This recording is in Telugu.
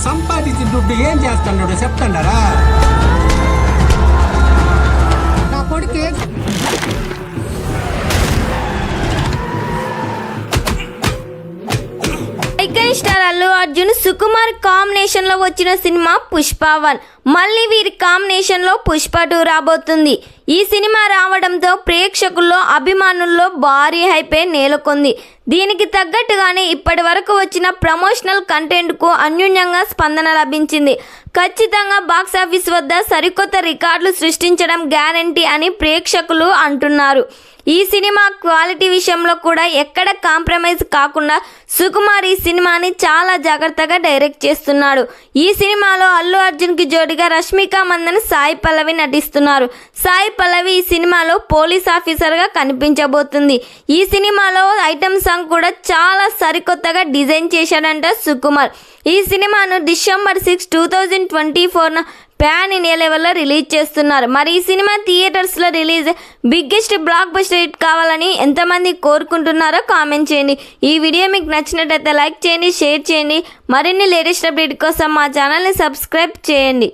సంపాదించిన దుడ్డు ఏం చేస్తున్నాడు చెప్తున్నారా? నా కొడుకు icon star Allu Arjun Sukumar combination లో వచ్చిన సినిమా పుష్ప 1. మళ్ళీ వీరి కాంబినేషన్ లో పుష్ప 2 రాబోతుంది. ఈ సినిమా రావడంతో ప్రేక్షకుల్లో అభిమానుల్లో భారీ హైపే నెలకొంది. దీనికి తగ్గట్టుగానే ఇప్పటి వరకు వచ్చిన ప్రమోషనల్ కంటెంట్ కు అన్యూన్యంగా స్పందన లభించింది. ఖచ్చితంగా బాక్సాఫీస్ వద్ద సరికొత్త రికార్డులు సృష్టించడం గ్యారంటీ అని ప్రేక్షకులు అంటున్నారు. ఈ సినిమా క్వాలిటీ విషయంలో కూడా ఎక్కడ కాంప్రమైజ్ కాకుండా సుకుమార్ ఈ సినిమాని చాలా జాగ్రత్తగా డైరెక్ట్ చేస్తున్నాడు. ఈ సినిమాలో అల్లు అర్జున్ కి జోడిగా రష్మిక మందన, సాయి పల్లవి నటిస్తున్నారు. సాయి పల్లవి ఈ సినిమాలో పోలీస్ ఆఫీసర్ గా కనిపించబోతుంది. ఈ సినిమాలో ఐటమ్ సాంగ్ కూడా చాలా సరికొత్తగా డిజైన్ చేశాడంట సుకుమార్. ఈ సినిమాను డిసెంబర్ 6, 2024 ప్యాన్ ఇండియా లెవెల్లో రిలీజ్ చేస్తున్నారు. మరి ఈ సినిమా థియేటర్స్లో release biggest block buster hit కావాలని ఎంతమంది కోరుకుంటున్నారో కామెంట్ చేయండి. ఈ వీడియో మీకు నచ్చినట్లయితే లైక్ చేయండి, షేర్ చేయండి. మరిన్ని లేటెస్ట్ అప్డేట్ కోసం మా ఛానల్ని సబ్స్క్రైబ్ చేయండి.